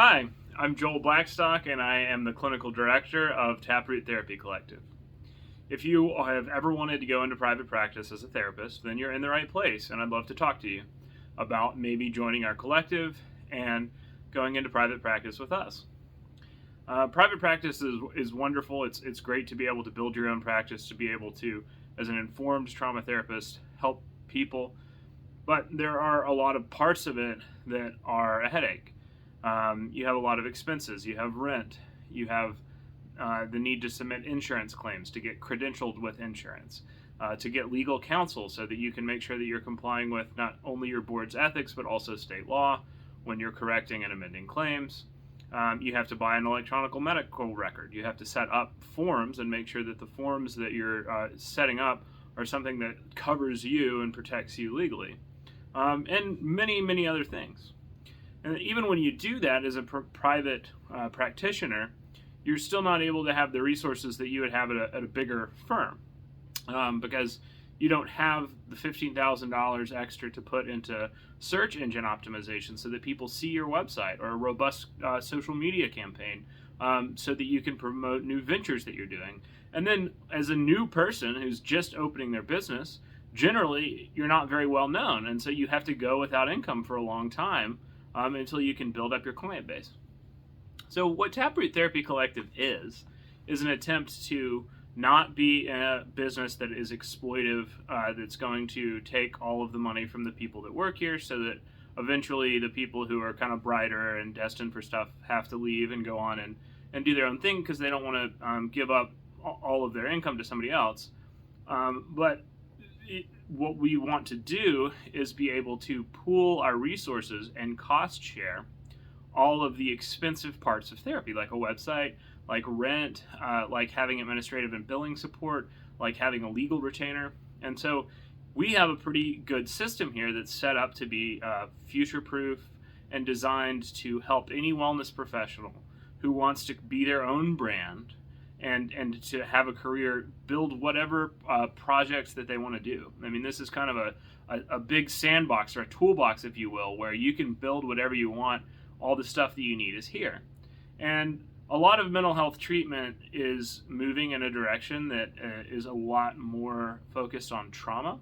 Hi, I'm Joel Blackstock, and I am the clinical director of Taproot Therapy Collective. If you have ever wanted to go into private practice as a therapist, then you're in the right place, and I'd love to talk to you about maybe joining our collective and going into private practice with us. Private practice is wonderful. It's great to be able to build your own practice, to be able to, as an informed trauma therapist, help people. But there are a lot of parts of it that are a headache. You have a lot of expenses. You have rent. You have the need to submit insurance claims, to get credentialed with insurance, to get legal counsel so that you can make sure that you're complying with not only your board's ethics but also state law when you're correcting and amending claims. You have to buy an electronic medical record. You have to set up forms and make sure that the forms that you're setting up are something that covers you and protects you legally, and many, many other things. And even when you do that as a private practitioner, you're still not able to have the resources that you would have at a bigger firm, because you don't have the $15,000 extra to put into search engine optimization so that people see your website, or a robust social media campaign so that you can promote new ventures that you're doing. And then as a new person who's just opening their business, generally you're not very well known, and so you have to go without income for a long time until you can build up your client base. So what Taproot Therapy Collective is an attempt to not be a business that is exploitive, that's going to take all of the money from the people that work here, so that eventually the people who are kind of brighter and destined for stuff have to leave and go on and do their own thing because they don't want to give up all of their income to somebody else. What we want to do is be able to pool our resources and cost share all of the expensive parts of therapy, like a website, like rent, like having administrative and billing support, like having a legal retainer. And so we have a pretty good system here that's set up to be future-proof and designed to help any wellness professional who wants to be their own brand and to have a career, build whatever projects that they want to do. I mean, this is kind of a big sandbox, or a toolbox, if you will, where you can build whatever you want. All the stuff that you need is here. And a lot of mental health treatment is moving in a direction that is a lot more focused on trauma.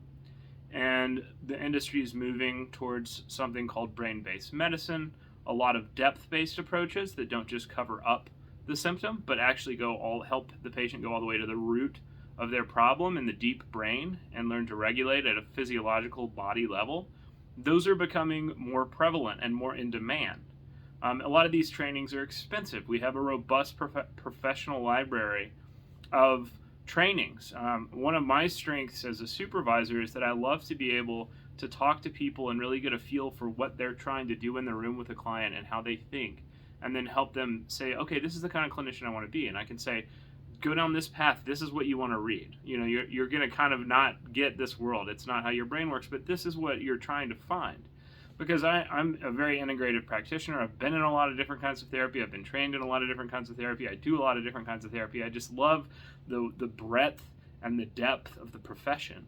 And the industry is moving towards something called brain-based medicine, a lot of depth-based approaches that don't just cover up the symptom, but actually help the patient go all the way to the root of their problem in the deep brain and learn to regulate at a physiological body level. Those are becoming more prevalent and more in demand. A lot of these trainings are expensive. We have a robust professional library of trainings. One of my strengths as a supervisor is that I love to be able to talk to people and really get a feel for what they're trying to do in the room with a client and how they think, and then help them say, okay, this is the kind of clinician I want to be. And I can say, go down this path. This is what you want to read. You know, you're going to kind of not get this world. It's not how your brain works, but this is what you're trying to find. Because I'm a very integrative practitioner. I've been in a lot of different kinds of therapy. I've been trained in a lot of different kinds of therapy. I do a lot of different kinds of therapy. I just love the breadth and the depth of the profession.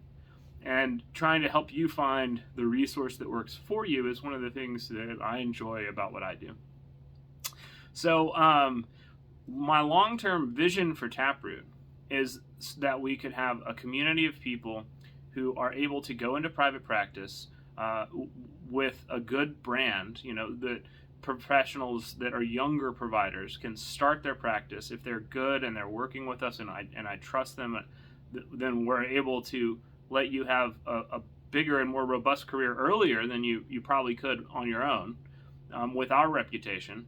And trying to help you find the resource that works for you is one of the things that I enjoy about what I do. So my long-term vision for Taproot is that we could have a community of people who are able to go into private practice with a good brand, you know, that professionals that are younger providers can start their practice. If they're good and they're working with us and I trust them, then we're able to let you have a bigger and more robust career earlier than you probably could on your own with our reputation.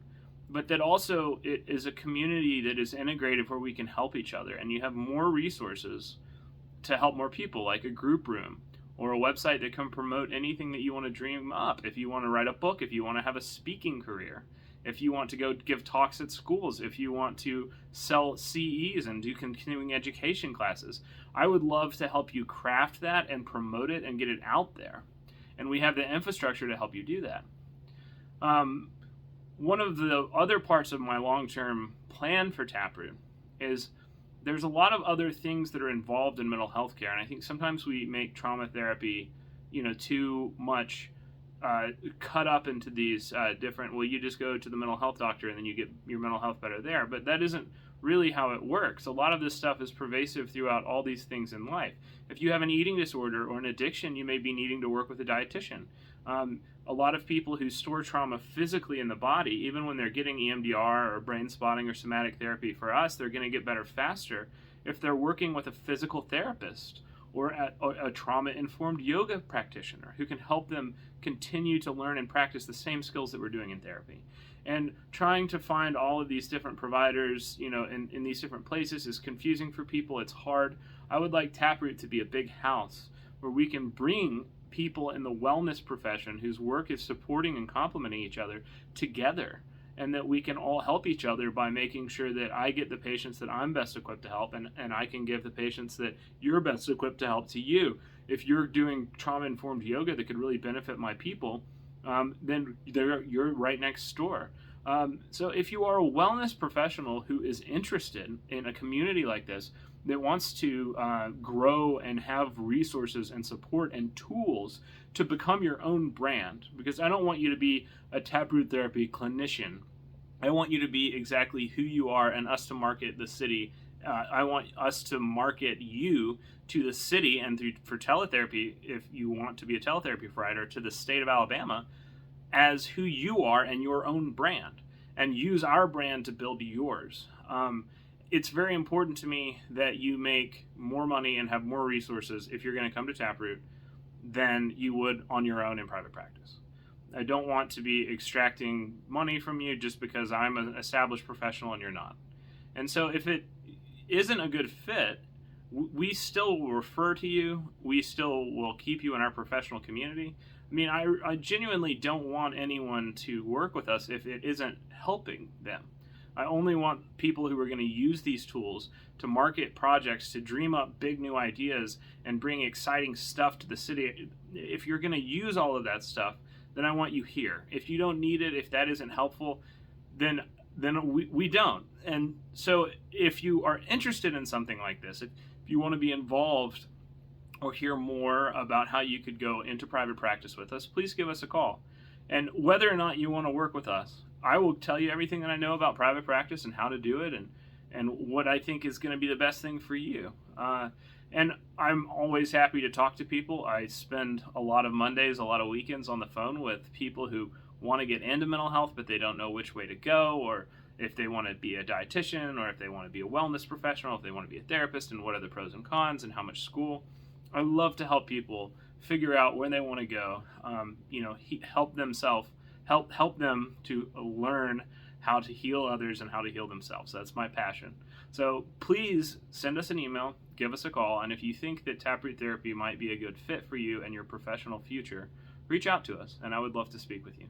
But that also it is a community that is integrated where we can help each other, and you have more resources to help more people, like a group room or a website that can promote anything that you want to dream up. If you want to write a book, if you want to have a speaking career, if you want to go give talks at schools, if you want to sell CEs and do continuing education classes, I would love to help you craft that and promote it and get it out there. And we have the infrastructure to help you do that. One of the other parts of my long-term plan for Taproot is there's a lot of other things that are involved in mental health care, and I think sometimes we make trauma therapy, too much cut up into these different, well, you just go to the mental health doctor and then you get your mental health better there. But that isn't really how it works. A lot of this stuff is pervasive throughout all these things in life. If you have an eating disorder or an addiction, you may be needing to work with a dietitian. A lot of people who store trauma physically in the body, even when they're getting EMDR or brain spotting or somatic therapy, for us, they're going to get better faster if they're working with a physical therapist or a trauma-informed yoga practitioner who can help them continue to learn and practice the same skills that we're doing in therapy. And trying to find all of these different providers, in these different places is confusing for people. It's hard. I would like Taproot to be a big house where we can bring people in the wellness profession whose work is supporting and complementing each other together, and that we can all help each other by making sure that I get the patients that I'm best equipped to help, and I can give the patients that you're best equipped to help to you. If you're doing trauma-informed yoga that could really benefit my people, then you're right next door. So if you are a wellness professional who is interested in a community like this, that wants to grow and have resources and support and tools to become your own brand, because I don't want you to be a Taproot Therapy clinician. I want you to be exactly who you are and us to market the city. I want us to market you to the city and for teletherapy, if you want to be a teletherapy provider, to the state of Alabama as who you are and your own brand, and use our brand to build yours. It's very important to me that you make more money and have more resources if you're going to come to Taproot than you would on your own in private practice. I don't want to be extracting money from you just because I'm an established professional and you're not. And so if it isn't a good fit, we still will refer to you. We still will keep you in our professional community. I mean, I genuinely don't want anyone to work with us if it isn't helping them. I only want people who are going to use these tools to market projects, to dream up big new ideas and bring exciting stuff to the city. If you're going to use all of that stuff, then I want you here. If you don't need it, if that isn't helpful, then we don't. And so if you are interested in something like this, if you want to be involved or hear more about how you could go into private practice with us, please give us a call. And whether or not you want to work with us, I will tell you everything that I know about private practice and how to do it, and what I think is going to be the best thing for you. And I'm always happy to talk to people. I spend a lot of Mondays, a lot of weekends on the phone with people who want to get into mental health, but they don't know which way to go, or if they want to be a dietitian, or if they want to be a wellness professional, if they want to be a therapist, and what are the pros and cons, and how much school. I love to help people figure out where they want to go. Help them to learn how to heal others and how to heal themselves. That's my passion. So please send us an email, give us a call, and if you think that Taproot Therapy might be a good fit for you and your professional future, reach out to us, and I would love to speak with you.